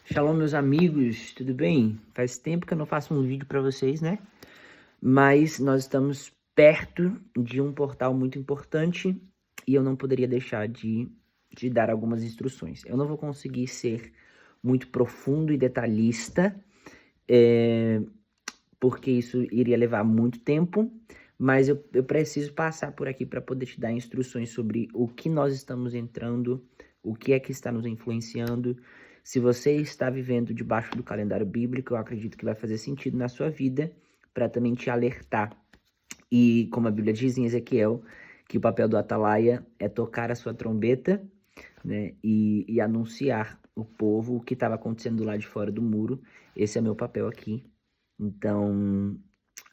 Shalom, meus amigos, tudo bem? Faz tempo que eu não faço um vídeo para vocês, né? Mas nós estamos perto de um portal muito importante e eu não poderia deixar de dar algumas instruções. Eu não vou conseguir ser muito profundo e detalhista, porque isso iria levar muito tempo, mas eu preciso passar por aqui para poder te dar instruções sobre o que nós estamos entrando, o que é que está nos influenciando. Se você está vivendo debaixo do calendário bíblico, eu acredito que vai fazer sentido na sua vida para também te alertar. E como a Bíblia diz em Ezequiel, que o papel do atalaia é tocar a sua trombeta, né, e anunciar o povo o que estava acontecendo do lado de fora do muro. Esse é meu papel aqui. Então,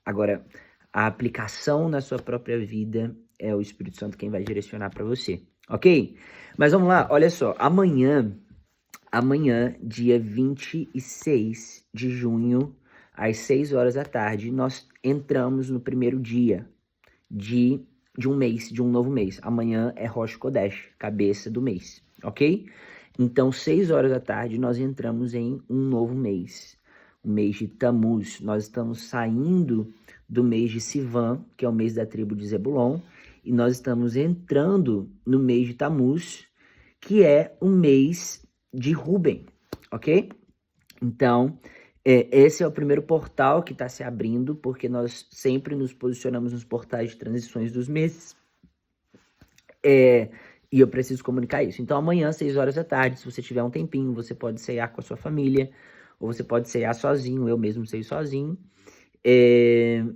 agora, a aplicação na sua própria vida é o Espírito Santo quem vai direcionar para você, ok? Mas vamos lá, olha só, amanhã, dia 26 de junho, às 6 horas da tarde, nós entramos no primeiro dia de um mês, de um novo mês. Amanhã é Rosh Kodesh, cabeça do mês, ok? Então, 6 horas da tarde, nós entramos em um novo mês, o mês de Tammuz. Nós estamos saindo do mês de Sivan, que é o mês da tribo de Zebulon, e nós estamos entrando no mês de Tammuz, que é o mês de Ruben, ok? Então, esse é o primeiro portal que está se abrindo, porque nós sempre nos posicionamos nos portais de transições dos meses. E eu preciso comunicar isso. Então, amanhã, 6 horas da tarde, se você tiver um tempinho, você pode ceiar com a sua família, ou você pode ceiar sozinho, eu mesmo ceio sozinho, e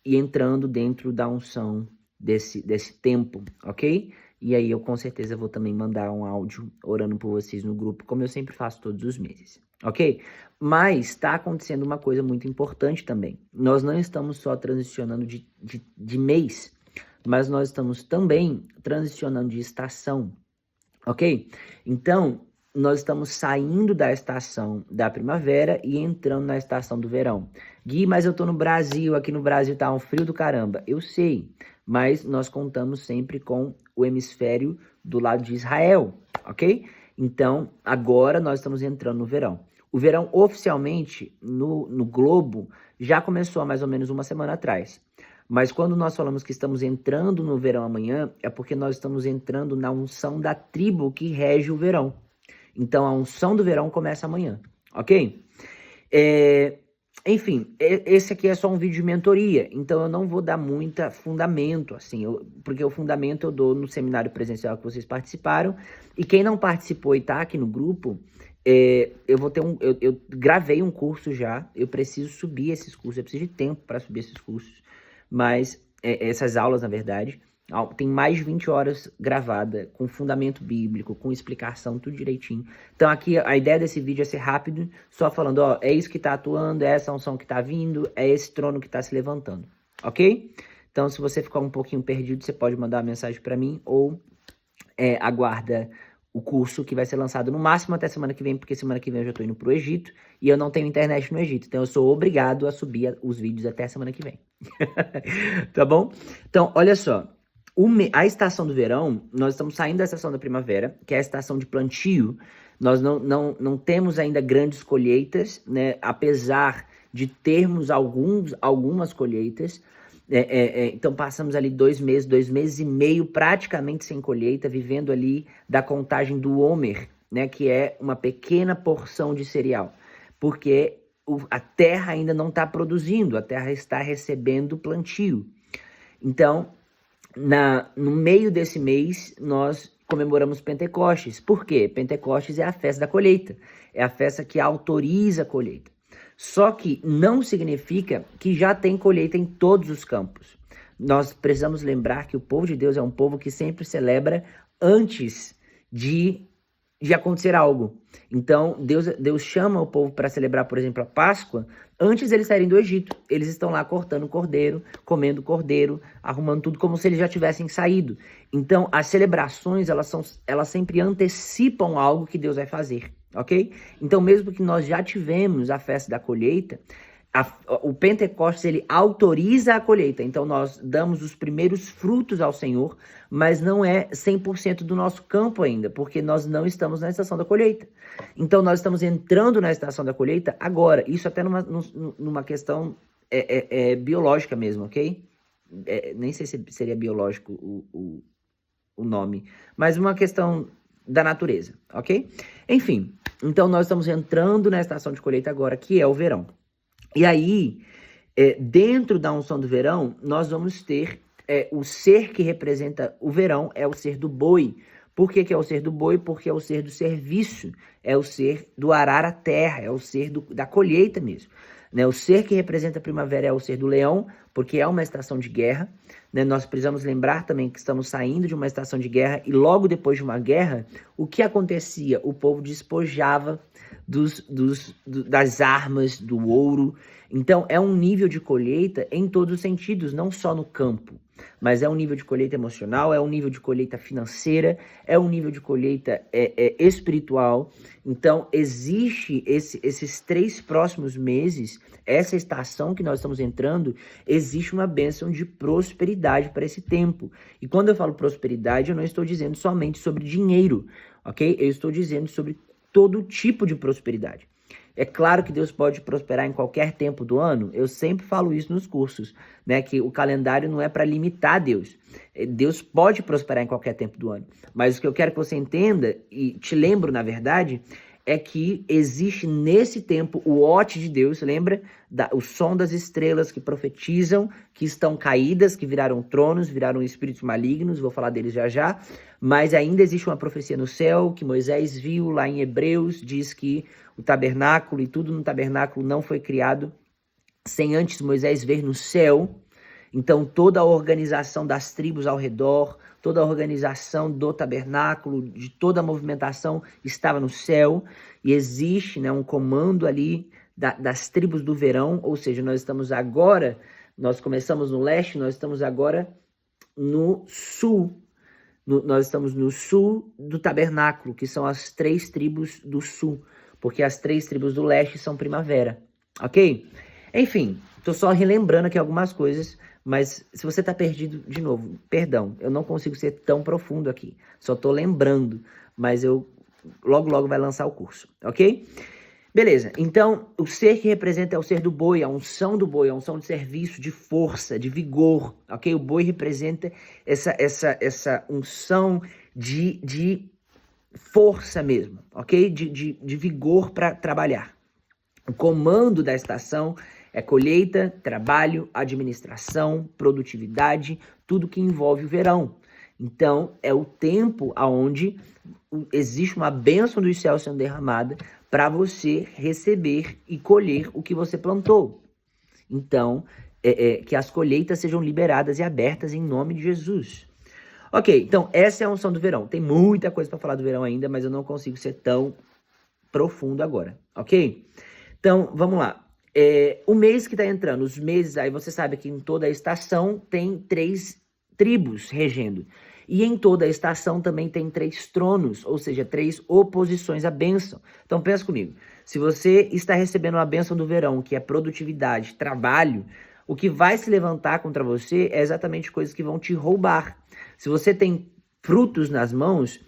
entrando dentro da unção desse tempo, ok? E aí eu com certeza vou também mandar um áudio orando por vocês no grupo, como eu sempre faço todos os meses, ok? Mas está acontecendo uma coisa muito importante também. Nós não estamos só transicionando de mês, mas nós estamos também transicionando de estação, ok? Então, nós estamos saindo da estação da primavera e entrando na estação do verão. Gui, mas eu tô no Brasil, aqui no Brasil tá um frio do caramba. Eu sei, mas nós contamos sempre com o hemisfério do lado de Israel, ok? Então, agora nós estamos entrando no verão. O verão, oficialmente, no globo, já começou há mais ou menos uma semana atrás. Mas quando nós falamos que estamos entrando no verão amanhã, é porque nós estamos entrando na unção da tribo que rege o verão. Então, a unção do verão começa amanhã, ok? Enfim, esse aqui é só um vídeo de mentoria, então eu não vou dar muita fundamento, assim, porque o fundamento eu dou no seminário presencial que vocês participaram, e quem não participou e tá aqui no grupo, eu vou ter eu gravei um curso já, eu preciso subir esses cursos, eu preciso de tempo para subir esses cursos, mas essas aulas, na verdade, tem mais de 20 horas gravada, com fundamento bíblico, com explicação, tudo direitinho. Então aqui a ideia desse vídeo é ser rápido, só falando, ó, é isso que tá atuando, é essa unção que tá vindo, é esse trono que tá se levantando, ok? Então se você ficar um pouquinho perdido, você pode mandar uma mensagem para mim ou aguarda o curso que vai ser lançado no máximo até semana que vem, porque semana que vem eu já tô indo pro Egito e eu não tenho internet no Egito, então eu sou obrigado a subir os vídeos até semana que vem. Tá bom? Então, olha só. A estação do verão, nós estamos saindo da estação da primavera, que é a estação de plantio. Nós não temos ainda grandes colheitas, né? Apesar de termos algumas colheitas. Então passamos ali 2 meses e meio praticamente sem colheita, vivendo ali da contagem do Homer, né? Que é uma pequena porção de cereal. Porque a terra ainda não está produzindo, a terra está recebendo plantio. Então, no meio desse mês, nós comemoramos Pentecostes. Por quê? Pentecostes é a festa da colheita. É a festa que autoriza a colheita. Só que não significa que já tem colheita em todos os campos. Nós precisamos lembrar que o povo de Deus é um povo que sempre celebra antes de acontecer algo. Então, Deus chama o povo para celebrar, por exemplo, a Páscoa, antes de eles saírem do Egito. Eles estão lá cortando cordeiro, comendo cordeiro, arrumando tudo como se eles já tivessem saído. Então, as celebrações, elas sempre antecipam algo que Deus vai fazer, ok? Então, mesmo que nós já tivemos a festa da colheita, O Pentecostes, ele autoriza a colheita. Então, nós damos os primeiros frutos ao Senhor, mas não é 100% do nosso campo ainda, porque nós não estamos na estação da colheita. Então, nós estamos entrando na estação da colheita agora. Isso até numa questão biológica mesmo, ok? Nem sei se seria biológico o nome, mas uma questão da natureza, ok? Enfim, então nós estamos entrando na estação de colheita agora, que é o verão. E aí, dentro da unção do verão, nós vamos ter o ser que representa o verão, é o ser do boi. Por que é o ser do boi? Porque é o ser do serviço, é o ser do arar a terra, é o ser da colheita mesmo. Né? O ser que representa a primavera é o ser do leão, porque é uma estação de guerra. Né? Nós precisamos lembrar também que estamos saindo de uma estação de guerra e logo depois de uma guerra, o que acontecia? O povo despojava das armas, do ouro. Então, é um nível de colheita em todos os sentidos, não só no campo, mas é um nível de colheita emocional, é um nível de colheita financeira, é um nível de colheita espiritual. Então, existe esses 3 próximos meses, essa estação que nós estamos entrando, existe uma bênção de prosperidade para esse tempo. E quando eu falo prosperidade, eu não estou dizendo somente sobre dinheiro, ok? Eu estou dizendo sobre todo tipo de prosperidade. É claro que Deus pode prosperar em qualquer tempo do ano. Eu sempre falo isso nos cursos, né? Que o calendário não é para limitar Deus. Deus pode prosperar em qualquer tempo do ano. Mas o que eu quero que você entenda, e te lembro, na verdade, é que existe nesse tempo o óte de Deus, lembra? O som das estrelas que profetizam, que estão caídas, que viraram tronos, viraram espíritos malignos, vou falar deles já já, mas ainda existe uma profecia no céu, que Moisés viu lá em Hebreus, diz que o tabernáculo e tudo no tabernáculo não foi criado sem antes Moisés ver no céu. Então toda a organização das tribos ao redor, toda a organização do tabernáculo, de toda a movimentação estava no céu, e existe, né, um comando ali das tribos do verão, ou seja, nós começamos no leste, nós estamos agora no sul, nós estamos no sul do tabernáculo, que são as 3 tribos do sul, porque as 3 tribos do leste são primavera, ok? Enfim, estou só relembrando aqui algumas coisas, mas se você está perdido, de novo, perdão, eu não consigo ser tão profundo aqui. Só estou lembrando, mas eu logo vai lançar o curso, ok? Beleza, então o ser que representa é o ser do boi, a unção do boi, a unção de serviço, de força, de vigor, ok? O boi representa essa unção de força mesmo, ok? De vigor para trabalhar. O comando da estação é colheita, trabalho, administração, produtividade, tudo que envolve o verão. Então, é o tempo onde existe uma bênção dos céus sendo derramada para você receber e colher o que você plantou. Então, que as colheitas sejam liberadas e abertas em nome de Jesus. Ok, então essa é a unção do verão. Tem muita coisa para falar do verão ainda, mas eu não consigo ser tão profundo agora, ok? Então, vamos lá. O mês que está entrando, os meses, aí você sabe que em toda a estação tem 3 tribos regendo. E em toda a estação também tem 3 tronos, ou seja, 3 oposições à bênção. Então pensa comigo, se você está recebendo uma bênção do verão, que é produtividade, trabalho, o que vai se levantar contra você é exatamente coisas que vão te roubar. Se você tem frutos nas mãos,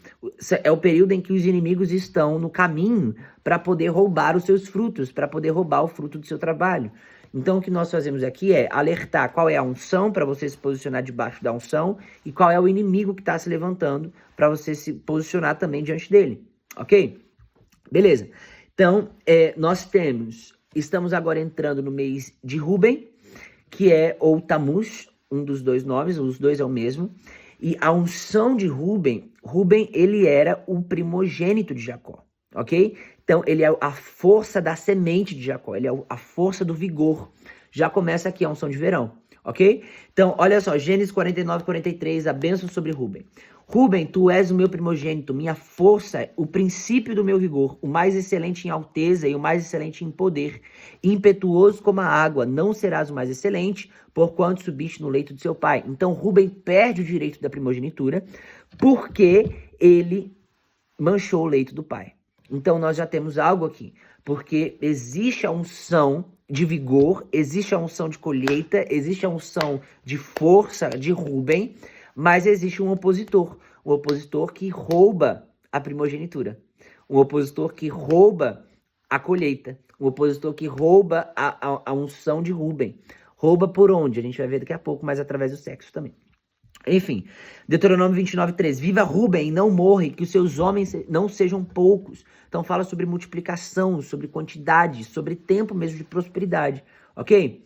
é o período em que os inimigos estão no caminho para poder roubar os seus frutos, para poder roubar o fruto do seu trabalho. Então, o que nós fazemos aqui é alertar qual é a unção para você se posicionar debaixo da unção e qual é o inimigo que está se levantando para você se posicionar também diante dele, ok? Beleza. Então, estamos agora entrando no mês de Rúben, que é ou Tamuz, um dos 2 nomes, os 2 é o mesmo. E a unção de Rúben, ele era o primogênito de Jacó, ok? Então, ele é a força da semente de Jacó, ele é a força do vigor. Já começa aqui a unção de verão, ok? Então, olha só, Gênesis 49, 43, a bênção sobre Rúben. Rúben, tu és o meu primogênito, minha força, o princípio do meu vigor, o mais excelente em alteza e o mais excelente em poder. Impetuoso como a água, não serás o mais excelente, porquanto subiste no leito de seu pai. Então, Rúben perde o direito da primogenitura, porque ele manchou o leito do pai. Então nós já temos algo aqui, porque existe a unção de vigor, existe a unção de colheita, existe a unção de força de Rúben, mas existe um opositor que rouba a primogenitura, um opositor que rouba a colheita, um opositor que rouba a unção de Rúben. Rouba por onde? A gente vai ver daqui a pouco, mas através do sexo também. Enfim, Deuteronômio 29:3. Viva Rúben e não morra, e que os seus homens não sejam poucos. Então fala sobre multiplicação, sobre quantidade, sobre tempo mesmo de prosperidade, ok?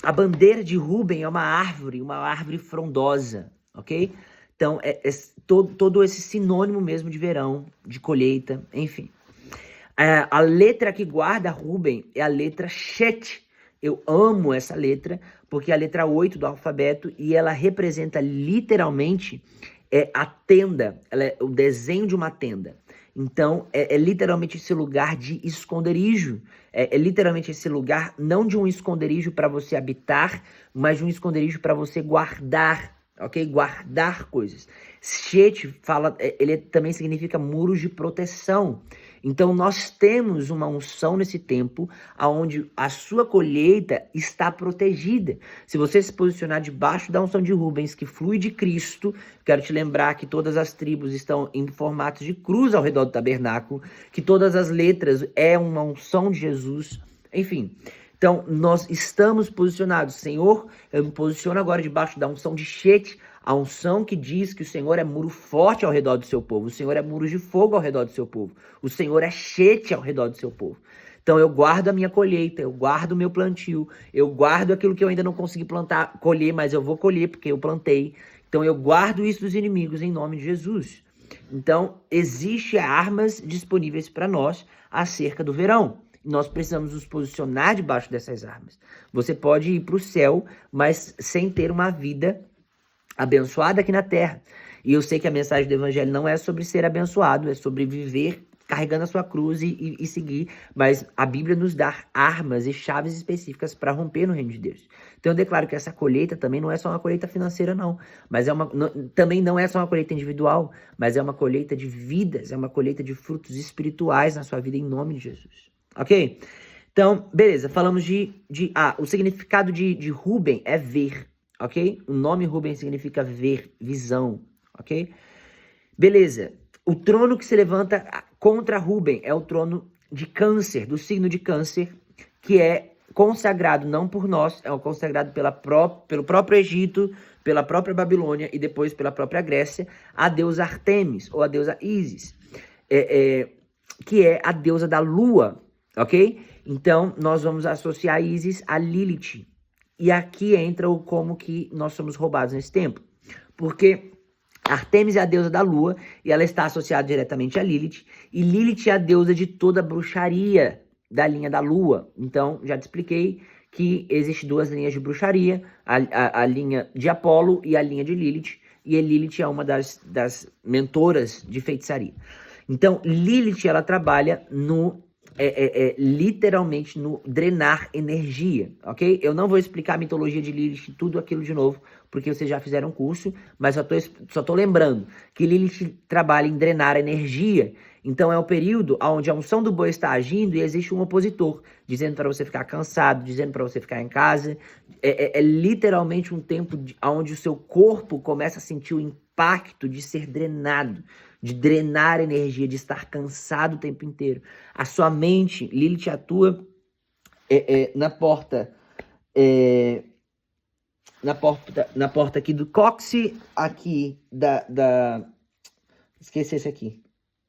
A bandeira de Rúben é uma árvore frondosa, ok? Então todo esse sinônimo mesmo de verão, de colheita, enfim. A letra que guarda Rúben é a letra Shet. Eu amo essa letra, porque é a letra 8 do alfabeto e ela representa literalmente a tenda, ela é o desenho de uma tenda. Então, é literalmente esse lugar de esconderijo. É literalmente esse lugar, não de um esconderijo para você habitar, mas de um esconderijo para você guardar, ok? Guardar coisas. Shet fala, ele também significa muros de proteção. Então nós temos uma unção nesse tempo onde a sua colheita está protegida. Se você se posicionar debaixo da unção de Rubens, que flui de Cristo, quero te lembrar que todas as tribos estão em formato de cruz ao redor do tabernáculo, que todas as letras é uma unção de Jesus, enfim. Então nós estamos posicionados. Senhor, eu me posiciono agora debaixo da unção de Shet, a unção que diz que o Senhor é muro forte ao redor do seu povo. O Senhor é muro de fogo ao redor do seu povo. O Senhor é Shet ao redor do seu povo. Então eu guardo a minha colheita, eu guardo o meu plantio, eu guardo aquilo que eu ainda não consegui plantar, colher, mas eu vou colher porque eu plantei. Então eu guardo isso dos inimigos em nome de Jesus. Então existem armas disponíveis para nós acerca do verão. Nós precisamos nos posicionar debaixo dessas armas. Você pode ir para o céu, mas sem ter uma vida abençoada aqui na terra. E eu sei que a mensagem do evangelho não é sobre ser abençoado, é sobre viver carregando a sua cruz e seguir, mas a Bíblia nos dá armas e chaves específicas para romper no reino de Deus. Então eu declaro que essa colheita também não é só uma colheita financeira não, mas também não é só uma colheita individual, mas é uma colheita de vidas, é uma colheita de frutos espirituais na sua vida em nome de Jesus. Ok? Então, beleza, falamos o significado de Rúben é ver. Ok? O nome Rúben significa ver, visão, ok? Beleza. O trono que se levanta contra Rúben é o trono de Câncer, do signo de Câncer, que é consagrado não por nós, é consagrado pelo próprio Egito, pela própria Babilônia e depois pela própria Grécia, a deusa Artemis, ou a deusa Ísis, que é a deusa da lua, ok? Então, nós vamos associar Ísis a Lilith. E aqui entra o como que nós somos roubados nesse tempo. Porque Artemis é a deusa da lua e ela está associada diretamente a Lilith. E Lilith é a deusa de toda a bruxaria da linha da lua. Então, já te expliquei que existem duas linhas de bruxaria. A linha de Apolo e a linha de Lilith. E a Lilith é uma das mentoras de feitiçaria. Então, Lilith, ela trabalha literalmente no drenar energia, ok? Eu não vou explicar a mitologia de Lilith, tudo aquilo de novo, porque vocês já fizeram um curso, mas só tô lembrando que Lilith trabalha em drenar energia. Então é o período onde a unção do boi está agindo e existe um opositor, dizendo para você ficar cansado, dizendo para você ficar em casa. É literalmente um tempo onde o seu corpo começa a sentir o impacto de ser drenado, de drenar energia, de estar cansado o tempo inteiro. A sua mente, Lilith atua na porta aqui do cóccix, aqui esqueci esse aqui,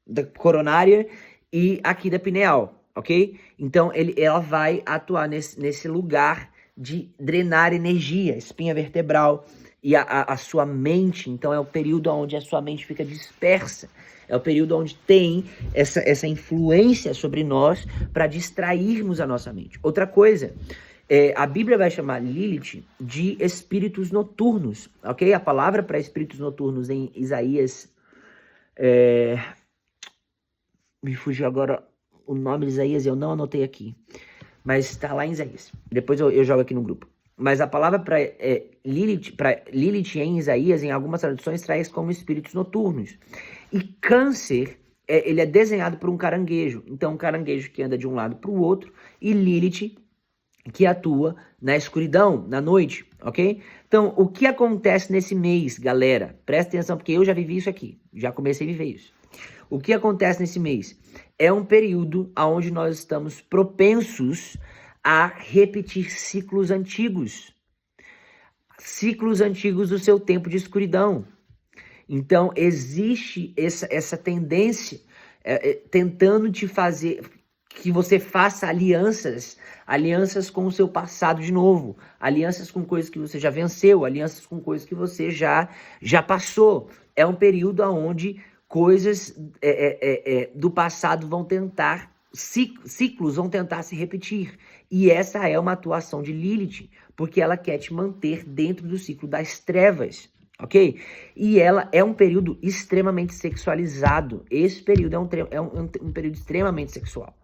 da coronária e aqui da pineal, ok? Então ela vai atuar nesse lugar de drenar energia, espinha vertebral e a sua mente. Então é o período onde a sua mente fica dispersa. É o período onde tem essa influência sobre nós para distrairmos a nossa mente. Outra coisa, a Bíblia vai chamar Lilith de espíritos noturnos, ok? A palavra para espíritos noturnos em Isaías, me fugiu agora o nome de Isaías, eu não anotei aqui, mas está lá em Isaías. Depois eu jogo aqui no grupo. Mas a palavra para Lilith em Isaías, em algumas traduções, traz como espíritos noturnos. E Câncer ele é desenhado por um caranguejo. Então, um caranguejo que anda de um lado para o outro, e Lilith, que atua na escuridão, na noite, ok? Então, o que acontece nesse mês, galera? Presta atenção, porque eu já vivi isso aqui. Já comecei a viver isso. O que acontece nesse mês? É um período onde nós estamos propensos a repetir ciclos antigos. Ciclos antigos do seu tempo de escuridão. Então, existe essa tendência tentando te fazer que você faça alianças com o seu passado de novo, alianças com coisas que você já venceu, alianças com coisas que você já passou. É um período onde coisas do passado vão tentar, ciclos vão tentar se repetir. E essa é uma atuação de Lilith, porque ela quer te manter dentro do ciclo das trevas. Ok? E ela é um período extremamente sexualizado. Esse período é um período extremamente sexual.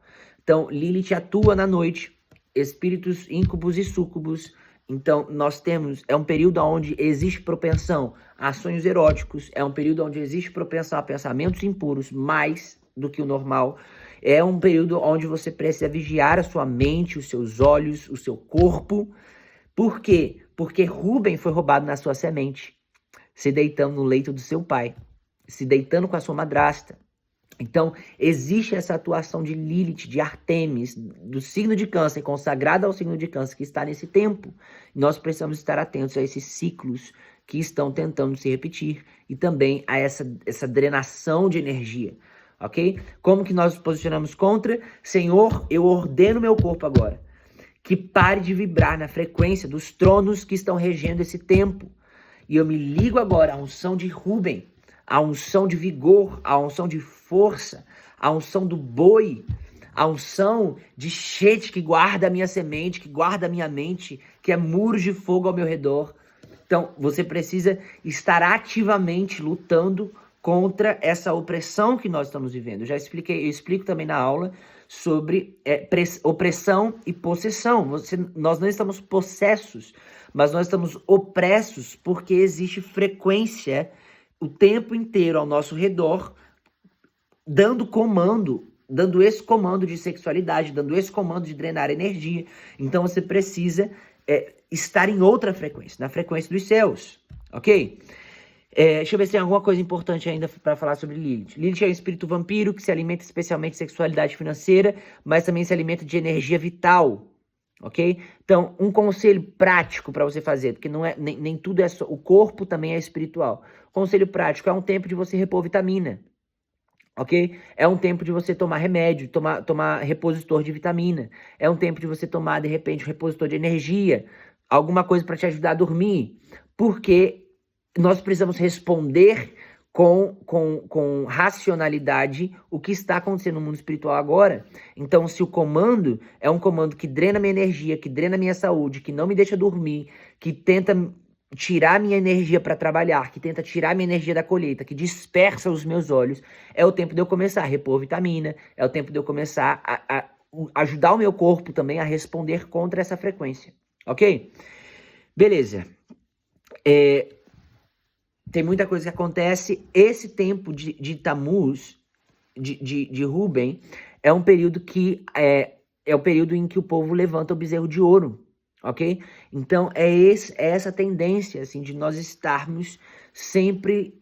Então, Lilith atua na noite, espíritos íncubos e súcubos. Então, nós temos, é um período onde existe propensão a sonhos eróticos, é um período onde existe propensão a pensamentos impuros, mais do que o normal. É um período onde você precisa vigiar a sua mente, os seus olhos, o seu corpo. Por quê? Porque Rubem foi roubado na sua semente, se deitando no leito do seu pai, se deitando com a sua madrasta. Então, existe essa atuação de Lilith, de Artemis, do signo de Câncer, consagrada ao signo de Câncer, que está nesse tempo. Nós precisamos estar atentos a esses ciclos que estão tentando se repetir e também a essa drenação de energia, ok? Como que nós nos posicionamos contra? Senhor, eu ordeno meu corpo agora que pare de vibrar na frequência dos tronos que estão regendo esse tempo. E eu me ligo agora à unção de Rubem, à unção de vigor, à unção de força, à unção do boi, à unção de Shet, que guarda a minha semente, que guarda a minha mente, que é muros de fogo ao meu redor. Então, você precisa estar ativamente lutando contra essa opressão que nós estamos vivendo. Eu explico também na aula sobre opressão e possessão. Nós não estamos possessos, mas nós estamos opressos porque existe frequência o tempo inteiro ao nosso redor, dando esse comando de sexualidade, dando esse comando de drenar energia. Então você precisa estar em outra frequência, na frequência dos céus, ok? Deixa eu ver se tem alguma coisa importante ainda para falar sobre Lilith. Lilith é um espírito vampiro que se alimenta especialmente de sexualidade financeira, mas também se alimenta de energia vital, ok? Então, um conselho prático para você fazer, porque não é, nem tudo é só, o corpo também é espiritual. Conselho prático, é um tempo de você repor vitamina, ok? É um tempo de você tomar remédio, tomar repositor de vitamina. É um tempo de você tomar, de repente, um repositor de energia, alguma coisa para te ajudar a dormir, porque nós precisamos responder com racionalidade o que está acontecendo no mundo espiritual agora. Então, se o comando é um comando que drena minha energia, que drena minha saúde, que não me deixa dormir, que tenta tirar minha energia para trabalhar, que tenta tirar minha energia da colheita, que dispersa os meus olhos, é o tempo de eu começar a repor vitamina, é o tempo de eu começar a ajudar o meu corpo também a responder contra essa frequência, ok? Beleza. Tem muita coisa que acontece. Esse tempo de Tammuz, de Rubem, é um período que é o período em que o povo levanta o bezerro de ouro, ok? Então é essa tendência assim de nós estarmos sempre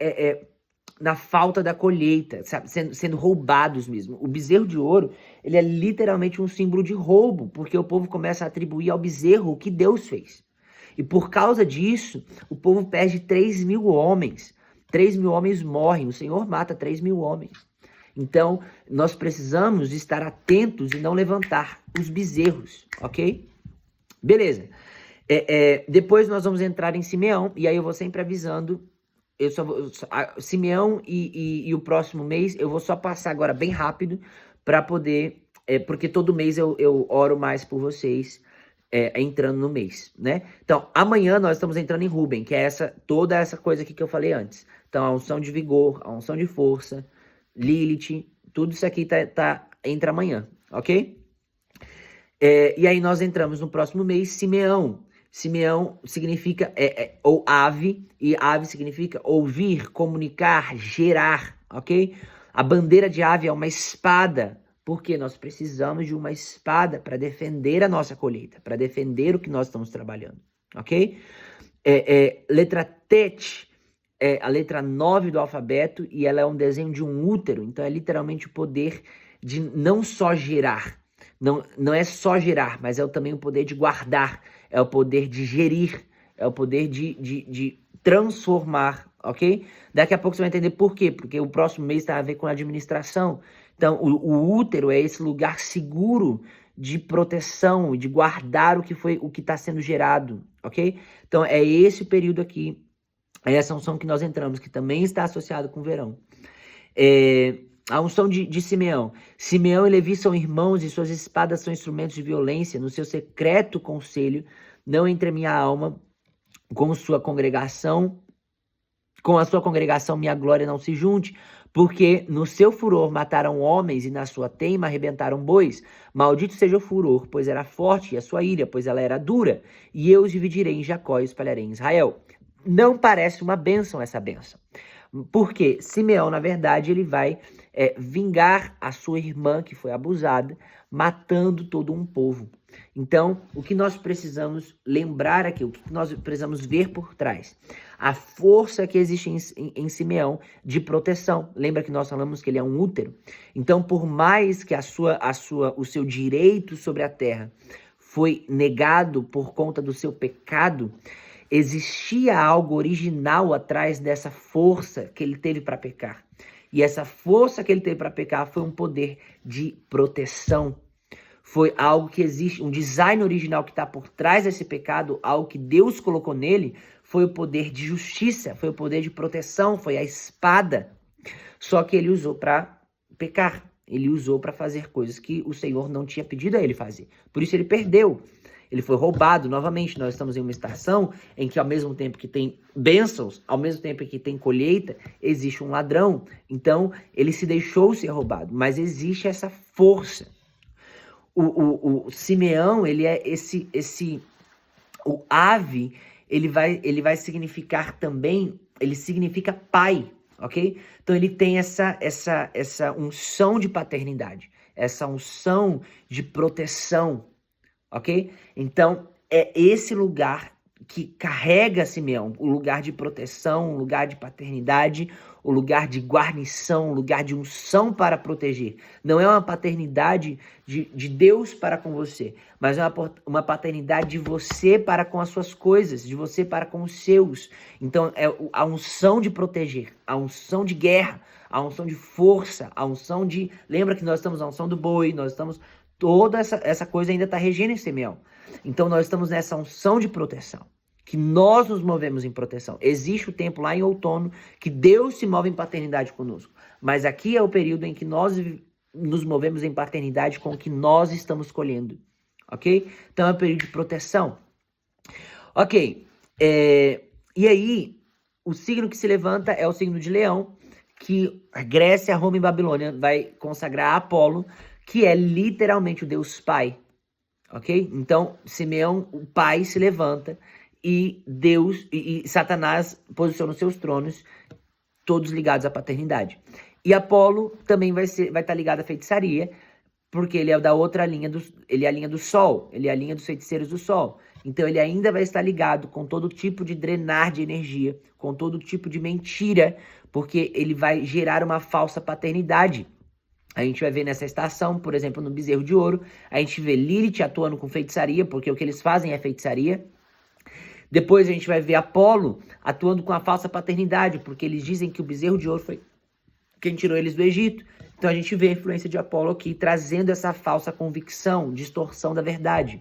na falta da colheita, sabe? Sendo roubados mesmo. O bezerro de ouro, ele é literalmente um símbolo de roubo, porque o povo começa a atribuir ao bezerro o que Deus fez. E por causa disso, o povo perde 3.000 homens. 3.000 homens morrem. O Senhor mata 3.000 homens. Então, nós precisamos estar atentos e não levantar os bezerros, ok? Beleza. Depois nós vamos entrar em Simeão, e aí eu vou sempre avisando. Simeão e o próximo mês, eu vou só passar agora bem rápido, para poder... porque todo mês eu oro mais por vocês, entrando no mês, né? Então, amanhã nós estamos entrando em Rubem, que é toda essa coisa aqui que eu falei antes. Então, a unção de vigor, a unção de força, Lilith, tudo isso aqui entra amanhã, ok? E aí nós entramos no próximo mês, Simeão. Simeão significa ou ave, e ave significa ouvir, comunicar, gerar, ok? A bandeira de ave é uma espada, porque nós precisamos de uma espada para defender a nossa colheita, para defender o que nós estamos trabalhando, ok? Letra Tet é a letra 9 do alfabeto e ela é um desenho de um útero, então é literalmente o poder de não só gerar, não é só gerar, mas é também o poder de guardar, é o poder de gerir, é o poder de transformar, ok? Daqui a pouco você vai entender por quê, porque o próximo mês tem a ver com a administração. Então, o útero é esse lugar seguro de proteção, de guardar o que está sendo gerado, ok? Então, é esse o período aqui, é essa unção que nós entramos, que também está associado com o verão. A unção de Simeão. Simeão e Levi são irmãos e suas espadas são instrumentos de violência. No seu secreto conselho, não entre a minha alma com a sua congregação, minha glória não se junte, porque no seu furor mataram homens e na sua teima arrebentaram bois. Maldito seja o furor, pois era forte, e a sua ira, pois ela era dura, e eu os dividirei em Jacó e espalharei em Israel. Não parece uma bênção essa bênção, porque Simeão, na verdade, ele vai vingar a sua irmã que foi abusada, matando todo um povo. Então, o que nós precisamos lembrar aqui, o que nós precisamos ver por trás? A força que existe em Simeão de proteção. Lembra que nós falamos que ele é um útero? Então, por mais que o seu direito sobre a terra foi negado por conta do seu pecado, existia algo original atrás dessa força que ele teve para pecar. E essa força que ele teve para pecar foi um poder de proteção. Foi algo que existe, um design original que está por trás desse pecado, algo que Deus colocou nele, foi o poder de justiça, foi o poder de proteção, foi a espada. Só que ele usou para pecar, ele usou para fazer coisas que o Senhor não tinha pedido a ele fazer. Por isso ele perdeu. Ele foi roubado. Novamente, nós estamos em uma estação em que ao mesmo tempo que tem bênçãos, ao mesmo tempo que tem colheita, existe um ladrão. Então, ele se deixou ser roubado, mas existe essa força. O Simeão, ele é o ave, ele vai significar também, ele significa pai, ok? Então ele tem essa unção de paternidade, essa unção de proteção, ok? Então é esse lugar que carrega Simeão, o lugar de proteção, o lugar de paternidade, o lugar de guarnição, o lugar de unção para proteger. Não é uma paternidade de Deus para com você, mas é uma paternidade de você para com as suas coisas, de você para com os seus. Então é a unção de proteger, a unção de guerra, a unção de força, a unção de... Lembra que nós estamos na unção do boi, nós estamos... Toda essa coisa ainda está regendo em Simeão. Então nós estamos nessa unção de proteção, que nós nos movemos em proteção. Existe o tempo lá em outono que Deus se move em paternidade conosco. Mas aqui é o período em que nós nos movemos em paternidade com o que nós estamos colhendo. Ok? Então é um período de proteção. Ok. E aí, o signo que se levanta é o signo de Leão, que a Grécia, Roma e Babilônia vai consagrar a Apolo, que é literalmente o Deus Pai, ok? Então, Simeão, o Pai, se levanta e Deus e Satanás posiciona os seus tronos, todos ligados à paternidade. E Apolo também vai estar ligado à feitiçaria, porque ele é da outra linha, ele é a linha do Sol, ele é a linha dos feiticeiros do Sol. Então, ele ainda vai estar ligado com todo tipo de drenar de energia, com todo tipo de mentira, porque ele vai gerar uma falsa paternidade. A gente vai ver nessa estação, por exemplo, no bezerro de ouro, a gente vê Lilith atuando com feitiçaria, porque o que eles fazem é feitiçaria. Depois a gente vai ver Apolo atuando com a falsa paternidade, porque eles dizem que o bezerro de ouro foi quem tirou eles do Egito. Então a gente vê a influência de Apolo aqui, trazendo essa falsa convicção, distorção da verdade.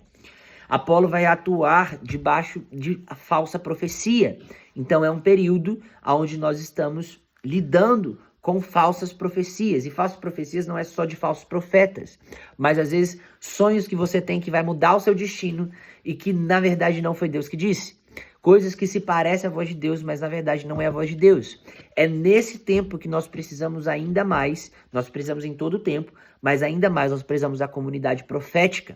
Apolo vai atuar debaixo de falsa profecia. Então é um período onde nós estamos lidando com falsas profecias. E falsas profecias não é só de falsos profetas, mas às vezes sonhos que você tem que vai mudar o seu destino e que na verdade não foi Deus que disse. Coisas que se parecem à voz de Deus, mas na verdade não é a voz de Deus. É nesse tempo que nós precisamos ainda mais, nós precisamos em todo o tempo, mas ainda mais nós precisamos da comunidade profética.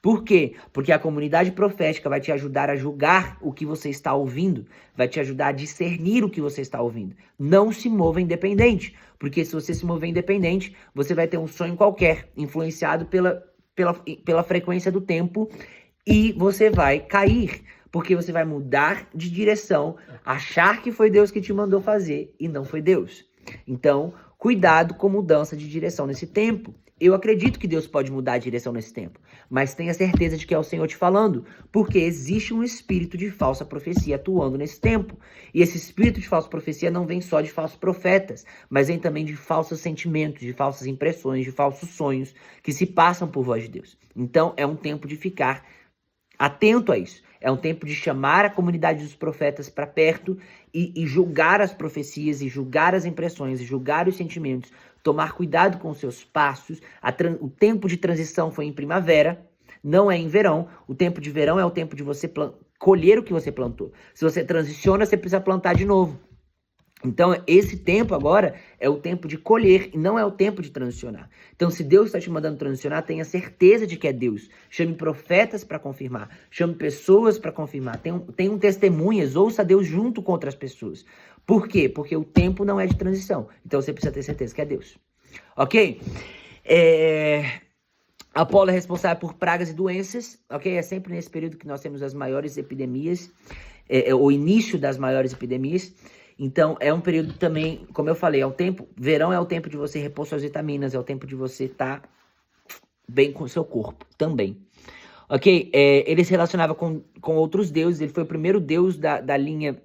Por quê? Porque a comunidade profética vai te ajudar a julgar o que você está ouvindo, vai te ajudar a discernir o que você está ouvindo. Não se mova independente, porque se você se mover independente, você vai ter um sonho qualquer, influenciado pela frequência do tempo, e você vai cair, porque você vai mudar de direção, achar que foi Deus que te mandou fazer e não foi Deus. Então, cuidado com mudança de direção nesse tempo. Eu acredito que Deus pode mudar a direção nesse tempo, mas tenha certeza de que é o Senhor te falando, porque existe um espírito de falsa profecia atuando nesse tempo. E esse espírito de falsa profecia não vem só de falsos profetas, mas vem também de falsos sentimentos, de falsas impressões, de falsos sonhos que se passam por voz de Deus. Então é um tempo de ficar atento a isso. É um tempo de chamar a comunidade dos profetas para perto e julgar as profecias, e julgar as impressões, e julgar os sentimentos, tomar cuidado com os seus passos. O tempo de transição foi em primavera, não é em verão. O tempo de verão é o tempo de você colher o que você plantou. Se você transiciona, você precisa plantar de novo. Então, esse tempo agora é o tempo de colher e não é o tempo de transicionar. Então, se Deus está te mandando transicionar, tenha certeza de que é Deus. Chame profetas para confirmar. Chame pessoas para confirmar. Tenham testemunhas, ouça Deus junto com outras pessoas. Por quê? Porque o tempo não é de transição. Então, você precisa ter certeza que é Deus. Ok? Apolo é responsável por pragas e doenças. Ok? É sempre nesse período que nós temos as maiores epidemias. O início das maiores epidemias. Então, é um período também, como eu falei, verão é o tempo de você repor suas vitaminas, é o tempo de você estar bem com o seu corpo também. Ok? Ele se relacionava com outros deuses, ele foi o primeiro deus da linha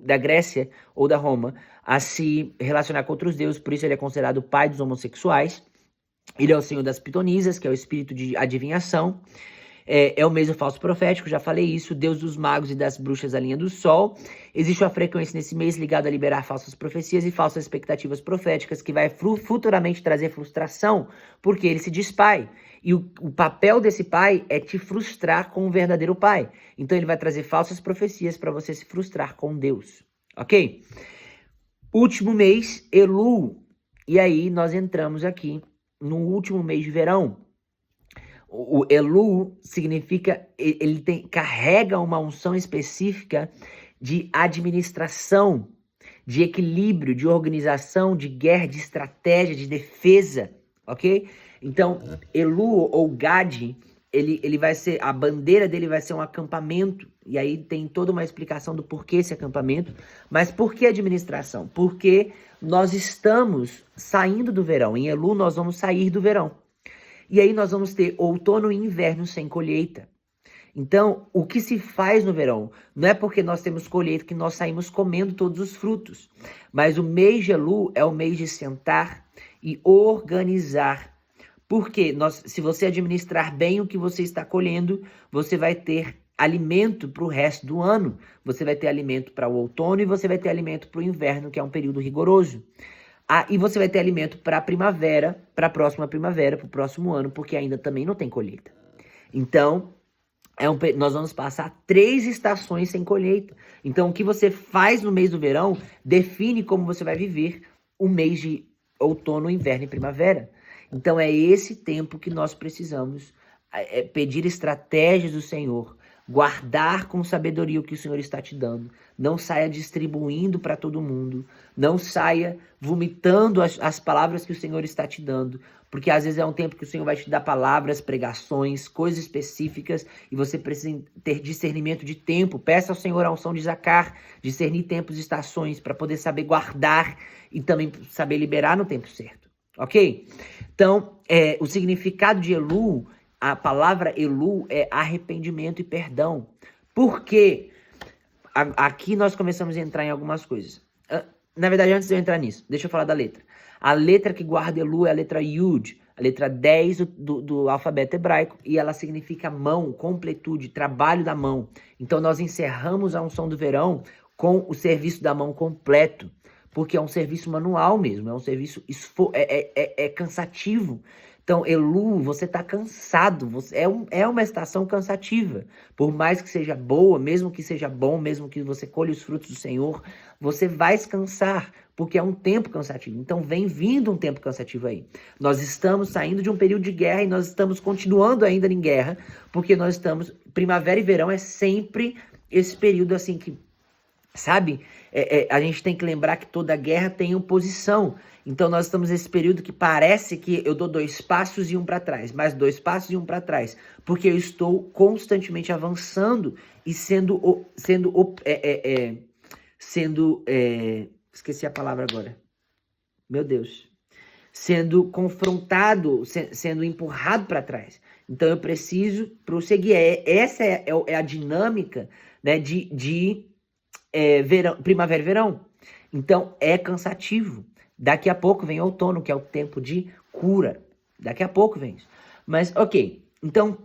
da Grécia ou da Roma a se relacionar com outros deuses, por isso ele é considerado o pai dos homossexuais. Ele é o senhor das pitonisas, que é o espírito de adivinhação. É o mês do falso profético, já falei isso, Deus dos magos e das bruxas, a linha do sol. Existe uma frequência nesse mês ligada a liberar falsas profecias e falsas expectativas proféticas, que vai futuramente trazer frustração, porque ele se diz pai. E o papel desse pai é te frustrar com o verdadeiro pai. Então ele vai trazer falsas profecias para você se frustrar com Deus, ok? Último mês, Elul. E aí nós entramos aqui no último mês de verão. O Elul significa, carrega uma unção específica de administração, de equilíbrio, de organização, de guerra, de estratégia, de defesa, ok? Então, Elul ou Gad, ele vai ser, a bandeira dele vai ser um acampamento, e aí tem toda uma explicação do porquê esse acampamento. Mas por que administração? Porque nós estamos saindo do verão, em Elul nós vamos sair do verão. E aí nós vamos ter outono e inverno sem colheita. Então, o que se faz no verão? Não é porque nós temos colheita que nós saímos comendo todos os frutos. Mas o mês de Elul é o mês de sentar e organizar. Porque se você administrar bem o que você está colhendo, você vai ter alimento para o resto do ano. Você vai ter alimento para o outono e você vai ter alimento para o inverno, que é um período rigoroso. E você vai ter alimento para a primavera, para a próxima primavera, para o próximo ano, porque ainda também não tem colheita. Então, nós vamos passar 3 estações sem colheita. Então, o que você faz no mês do verão define como você vai viver o mês de outono, inverno e primavera. Então, é esse tempo que nós precisamos pedir estratégias do Senhor, guardar com sabedoria o que o Senhor está te dando. Não saia distribuindo para todo mundo. Não saia vomitando as palavras que o Senhor está te dando. Porque às vezes é um tempo que o Senhor vai te dar palavras, pregações, coisas específicas. E você precisa ter discernimento de tempo. Peça ao Senhor a unção de Zacar, discernir tempos e estações, para poder saber guardar e também saber liberar no tempo certo. Ok? Então, o significado de Elul, a palavra Elul é arrependimento e perdão. Por quê? Aqui nós começamos a entrar em algumas coisas. Na verdade, antes de eu entrar nisso, deixa eu falar da letra. A letra que guarda Elul é a letra Yud, a letra 10 do alfabeto hebraico, e ela significa mão, completude, trabalho da mão. Então nós encerramos a unção do verão com o serviço da mão completo, porque é um serviço manual mesmo, é um serviço cansativo. Então, Elu, você está cansado, é uma estação cansativa. Por mais que seja boa, mesmo que seja bom, mesmo que você colhe os frutos do Senhor, você vai se cansar, porque é um tempo cansativo. Então, vem vindo um tempo cansativo aí. Nós estamos saindo de um período de guerra e nós estamos continuando ainda em guerra, porque nós estamos... Primavera e verão é sempre esse período assim que... Sabe? A gente tem que lembrar que toda guerra tem oposição. Então nós estamos nesse período que parece que eu dou 2 passos e um para trás, mais 2 passos e um para trás, porque eu estou constantemente avançando e esqueci a palavra agora. Meu Deus. Sendo confrontado, sendo empurrado para trás. Então eu preciso prosseguir. Essa é a dinâmica, né, primavera e verão. Então é cansativo. Daqui a pouco vem outono, que é o tempo de cura. Daqui a pouco vem isso. Mas ok, então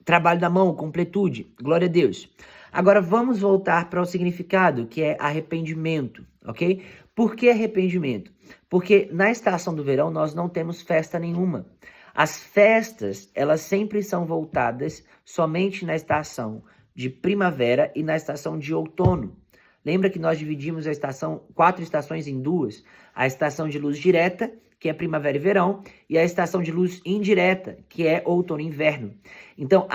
trabalho da mão, completude, glória a Deus. Agora vamos voltar para o significado, que é arrependimento, ok? Por que arrependimento? Porque na estação do verão nós não temos festa nenhuma. As festas, elas sempre são voltadas somente na estação de primavera e na estação de outono. Lembra que nós dividimos 4 estações em 2? A estação de luz direta, que é primavera e verão, e a estação de luz indireta, que é outono e inverno. Então,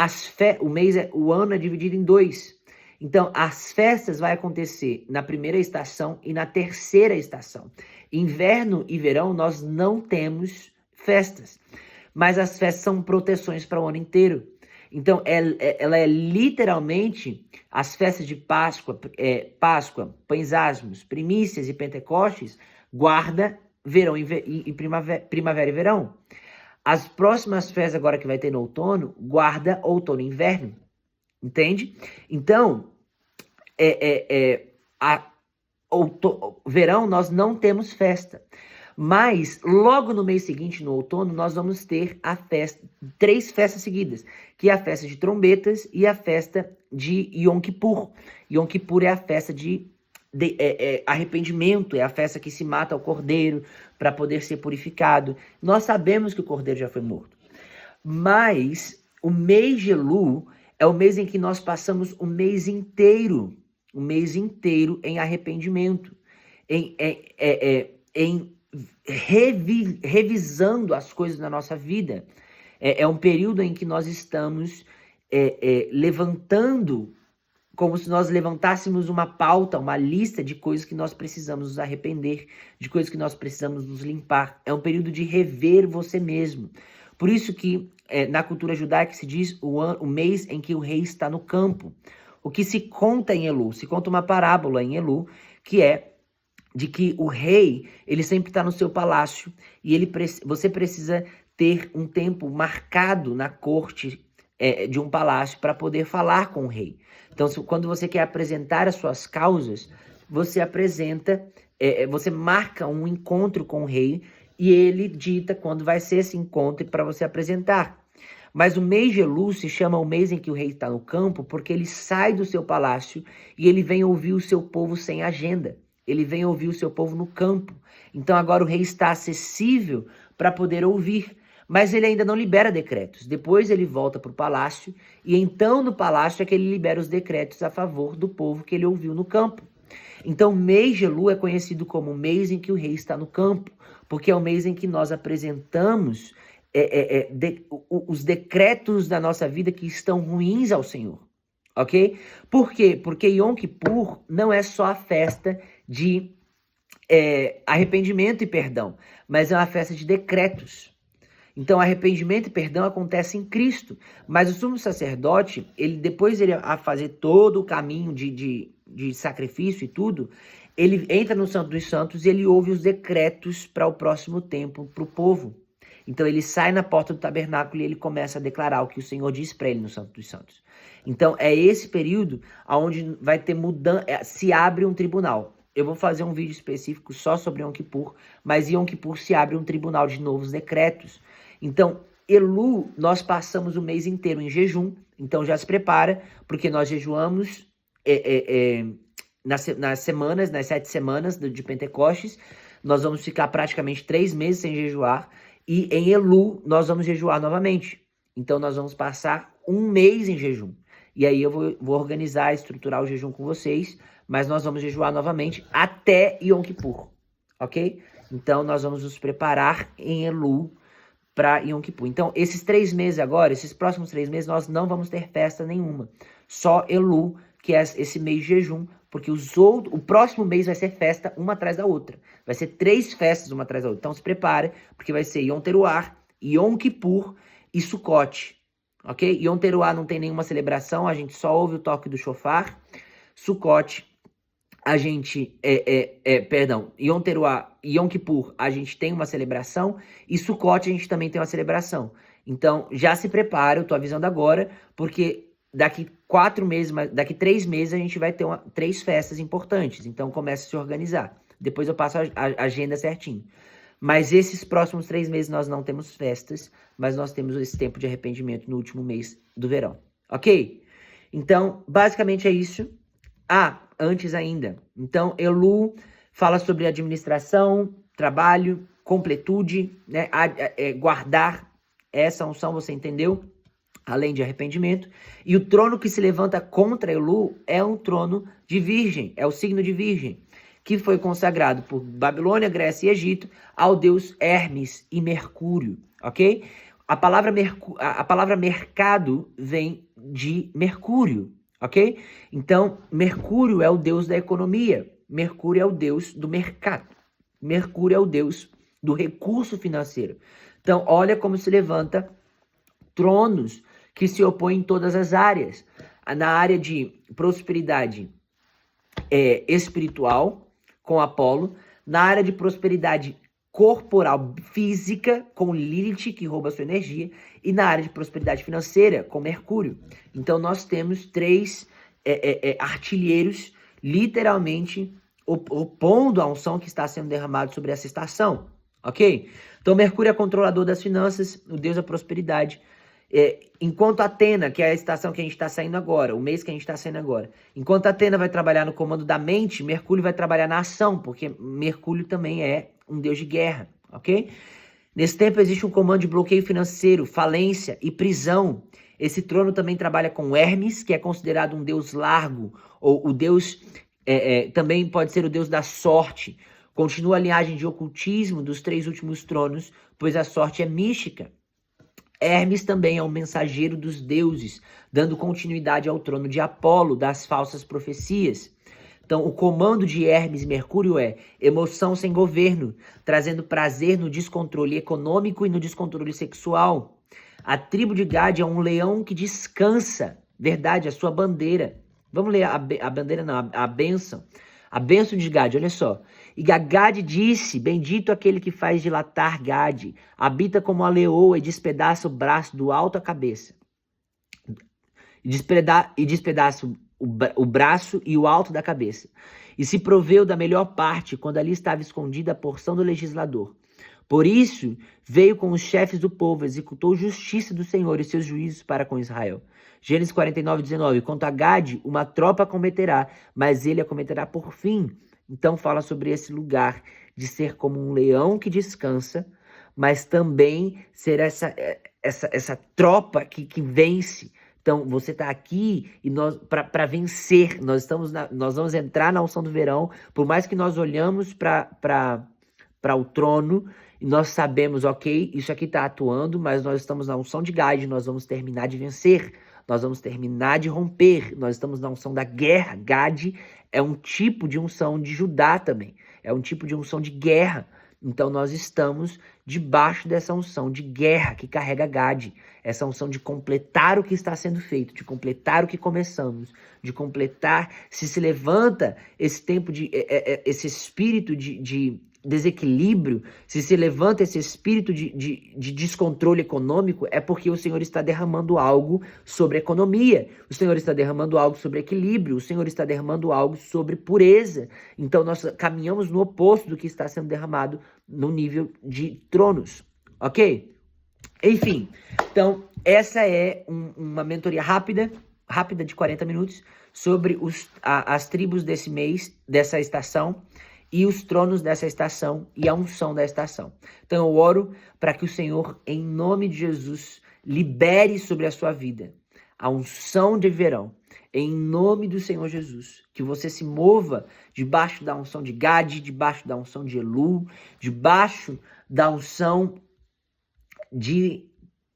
o ano é dividido em 2. Então, as festas vão acontecer na primeira estação e na terceira estação. Inverno e verão, nós não temos festas, mas as festas são proteções para o ano inteiro. Então, ela é literalmente as festas de Páscoa, Pães Asmos, Primícias e Pentecostes, guarda verão e primavera e verão. As próximas festas agora que vai ter no outono, guarda outono e inverno. Entende? Então, verão nós não temos festa. Mas, logo no mês seguinte, no outono, nós vamos ter 3 festas seguidas, que é a festa de trombetas e a festa de Yom Kippur. Yom Kippur é a festa de arrependimento, é a festa que se mata o cordeiro para poder ser purificado. Nós sabemos que o cordeiro já foi morto. Mas, o mês de Elu é o mês em que nós passamos o mês inteiro em arrependimento, revisando as coisas na nossa vida. É um período em que nós estamos levantando, como se nós levantássemos uma pauta, uma lista de coisas que nós precisamos nos arrepender, de coisas que nós precisamos nos limpar. É um período de rever você mesmo. Por isso que na cultura judaica se diz o mês em que o rei está no campo. O que se conta em Elu? Se conta uma parábola em Elu, que é de que o rei, ele sempre está no seu palácio e você precisa ter um tempo marcado na corte de um palácio para poder falar com o rei. Então, quando você quer apresentar as suas causas, você você marca um encontro com o rei e ele dita quando vai ser esse encontro para você apresentar. Mas o mês de Elu se chama o mês em que o rei está no campo porque ele sai do seu palácio e ele vem ouvir o seu povo sem agenda. Ele vem ouvir o seu povo no campo. Então agora o rei está acessível para poder ouvir. Mas ele ainda não libera decretos. Depois ele volta para o palácio. E então no palácio é que ele libera os decretos a favor do povo que ele ouviu no campo. Então o mês de Elu é conhecido como o mês em que o rei está no campo. Porque é o mês em que nós apresentamos os decretos da nossa vida que estão ruins ao Senhor. Ok? Por quê? Porque Yom Kippur não é só a festa de arrependimento e perdão, mas é uma festa de decretos. Então, arrependimento e perdão acontece em Cristo, mas o sumo sacerdote, depois ele a fazer todo o caminho de sacrifício e tudo, ele entra no Santo dos Santos e ele ouve os decretos para o próximo tempo, para o povo. Então ele sai na porta do tabernáculo e ele começa a declarar o que o Senhor diz para ele no Santo dos Santos. Então é esse período onde vai ter mudança, se abre um tribunal. Eu vou fazer um vídeo específico só sobre Yom Kippur, mas em Yom Kippur se abre um tribunal de novos decretos. Então, Elu, nós passamos o mês inteiro em jejum, então já se prepara, porque nós jejuamos nas 7 semanas de Pentecostes, nós vamos ficar praticamente 3 meses sem jejuar, E em Elu nós vamos jejuar novamente. Então nós vamos passar um mês em jejum. E aí eu vou organizar, estruturar o jejum com vocês, mas nós vamos jejuar novamente até Yom Kippur, ok? Então nós vamos nos preparar em Elu para Yom Kippur. Então esses 3 meses agora, esses próximos 3 meses, nós não vamos ter festa nenhuma. Só Elu, que é esse mês de jejum, porque o próximo mês vai ser festa uma atrás da outra. Vai ser 3 festas uma atrás da outra. Então se prepare, porque vai ser Yom Teruah, Yom Kippur e Sukkot, ok? Yom Teruah não tem nenhuma celebração, a gente só ouve o toque do shofar. Sukkot, a gente, Yom Teruah e Yom Kippur, a gente tem uma celebração, e Sukkot a gente também tem uma celebração. Então já se prepara, eu tô avisando agora, porque daqui 4 meses, daqui 3 meses a gente vai ter 3 festas importantes. Então começa a se organizar. Depois eu passo a agenda certinho. Mas esses próximos 3 meses nós não temos festas, mas nós temos esse tempo de arrependimento no último mês do verão. Ok? Então, basicamente é isso. Antes ainda. Então, Elu fala sobre administração, trabalho, completude, né? Guardar essa unção, você entendeu? Além de arrependimento. E o trono que se levanta contra Elu é um trono de virgem, é o signo de virgem, que foi consagrado por Babilônia, Grécia e Egito ao deus Hermes e Mercúrio, ok? A palavra mercado vem de Mercúrio, ok? Então, Mercúrio é o deus da economia, Mercúrio é o deus do mercado, Mercúrio é o deus do recurso financeiro. Então, olha como se levanta tronos que se opõem em todas as áreas. Na área de prosperidade espiritual, com Apolo, na área de prosperidade corporal, física, com Lilith, que rouba sua energia, e na área de prosperidade financeira, com Mercúrio. Então nós temos 3 artilheiros, literalmente, opondo a unção que está sendo derramada sobre essa estação, ok? Então Mercúrio é controlador das finanças, o deus da prosperidade. Enquanto Atena, que é a estação que a gente está saindo agora, o mês que a gente está saindo agora, enquanto Atena vai trabalhar no comando da mente, Mercúrio vai trabalhar na ação, porque Mercúrio também é um deus de guerra, ok? Nesse tempo existe um comando de bloqueio financeiro, falência e prisão. Esse trono também trabalha com Hermes, que é considerado um deus largo, ou o deus, também pode ser o deus da sorte. Continua a linhagem de ocultismo dos 3 últimos tronos, pois a sorte é mística. Hermes também é um mensageiro dos deuses, dando continuidade ao trono de Apolo, das falsas profecias. Então, o comando de Hermes e Mercúrio é emoção sem governo, trazendo prazer no descontrole econômico e no descontrole sexual. A tribo de Gad é um leão que descansa, verdade, a sua bandeira. Vamos ler a bandeira, não, a bênção. A bênção de Gad, olha só. E Gad disse, bendito aquele que faz dilatar Gad, habita como a leoa e despedaça o braço do alto à cabeça. E despedaça o braço e o alto da cabeça. E se proveu da melhor parte, quando ali estava escondida a porção do legislador. Por isso, veio com os chefes do povo, executou justiça do Senhor e seus juízos para com Israel. Gênesis 49, 19. Quanto a Gad, uma tropa acometerá, mas ele acometerá por fim. Então fala sobre esse lugar de ser como um leão que descansa, mas também ser essa tropa que vence. Então você está aqui e nós para vencer. Nós vamos entrar na unção do verão. Por mais que nós olhamos para o trono e nós sabemos, ok, isso aqui está atuando, mas nós estamos na unção de Gad, nós vamos terminar de vencer. Nós vamos terminar de romper. Nós estamos na unção da guerra. Gad é um tipo de unção de Judá também. É um tipo de unção de guerra. Então nós estamos debaixo dessa unção de guerra que carrega Gad. Essa unção de completar o que está sendo feito, de completar o que começamos, de completar. Se levanta esse tempo esse espírito de desequilíbrio, se levanta esse espírito de descontrole econômico, é porque o Senhor está derramando algo sobre economia, o Senhor está derramando algo sobre equilíbrio, o Senhor está derramando algo sobre pureza. Então nós caminhamos no oposto do que está sendo derramado no nível de tronos, ok? Enfim, então essa é uma mentoria rápida de 40 minutos sobre as tribos desse mês, dessa estação. e os tronos dessa estação e a unção da estação. Então eu oro para que o Senhor, em nome de Jesus, libere sobre a sua vida a unção de verão, em nome do Senhor Jesus. Que você se mova debaixo da unção de Gade, debaixo da unção de Elu, debaixo da unção de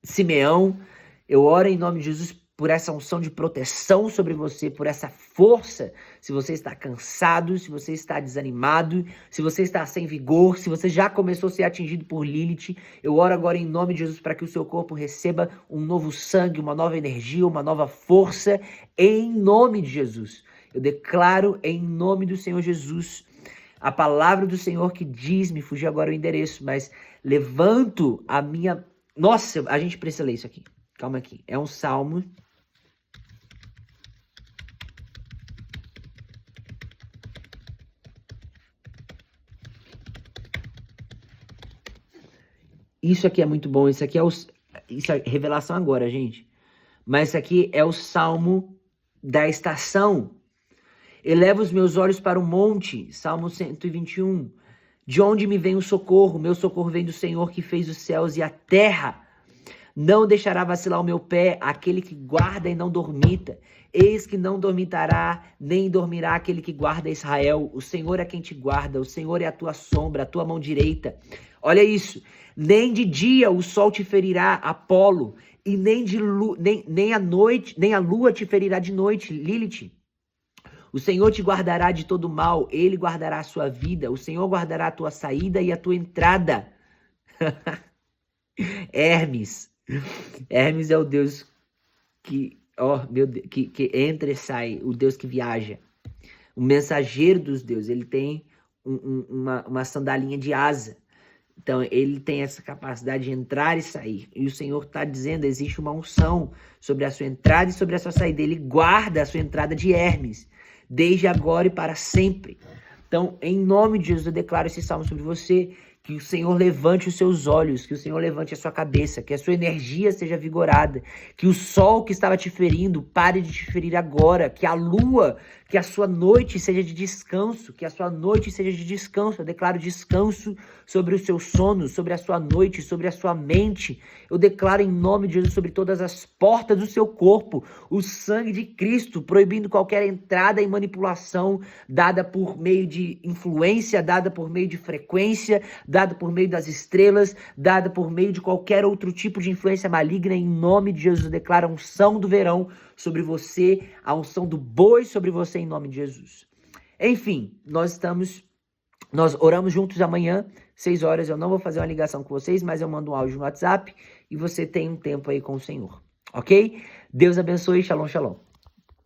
Simeão. Eu oro em nome de Jesus por essa unção de proteção sobre você, por essa força. Se você está cansado, se você está desanimado, se você está sem vigor, se você já começou a ser atingido por Lilith, eu oro agora em nome de Jesus para que o seu corpo receba um novo sangue, uma nova energia, uma nova força, em nome de Jesus. Eu declaro em nome do Senhor Jesus a palavra do Senhor que diz, me fugiu agora o endereço, mas levanto a minha... Nossa, a gente precisa ler isso aqui. Calma aqui. É um salmo. Isso aqui é muito bom. Isso aqui é isso é revelação agora, gente. Mas isso aqui é o salmo da estação. Eleva os meus olhos para o monte. Salmo 121. De onde me vem o socorro? Meu socorro vem do Senhor que fez os céus e a terra. Não deixará vacilar o meu pé aquele que guarda e não dormita. Eis que não dormitará, nem dormirá aquele que guarda Israel. O Senhor é quem te guarda, o Senhor é a tua sombra, a tua mão direita. Olha isso. Nem de dia o sol te ferirá, Apolo, e nem a lua te ferirá de noite, Lilith. O Senhor te guardará de todo mal, ele guardará a sua vida. O Senhor guardará a tua saída e a tua entrada. Hermes. Hermes é o Deus que, meu Deus, que entra e sai, o Deus que viaja. O mensageiro dos deuses, ele tem uma sandalinha de asa. Então, ele tem essa capacidade de entrar e sair. E o Senhor está dizendo, existe uma unção sobre a sua entrada e sobre a sua saída. Ele guarda a sua entrada de Hermes, desde agora e para sempre. Então, em nome de Jesus, eu declaro esse salmo sobre você, que o Senhor levante os seus olhos, que o Senhor levante a sua cabeça, que a sua energia seja vigorada, que o sol que estava te ferindo pare de te ferir agora, que a lua, que a sua noite seja de descanso, que a sua noite seja de descanso. Eu declaro descanso sobre o seu sono, sobre a sua noite, sobre a sua mente. Eu declaro em nome de Jesus sobre todas as portas do seu corpo, o sangue de Cristo, proibindo qualquer entrada e manipulação dada por meio de influência, dada por meio de frequência, dada por meio das estrelas, dada por meio de qualquer outro tipo de influência maligna. Em nome de Jesus, eu declaro a unção do verão sobre você, a unção do boi sobre você, em nome de Jesus. Enfim, nós oramos juntos amanhã, 6 horas. Eu não vou fazer uma ligação com vocês, mas eu mando um áudio no WhatsApp e você tem um tempo aí com o Senhor, ok? Deus abençoe, shalom, shalom.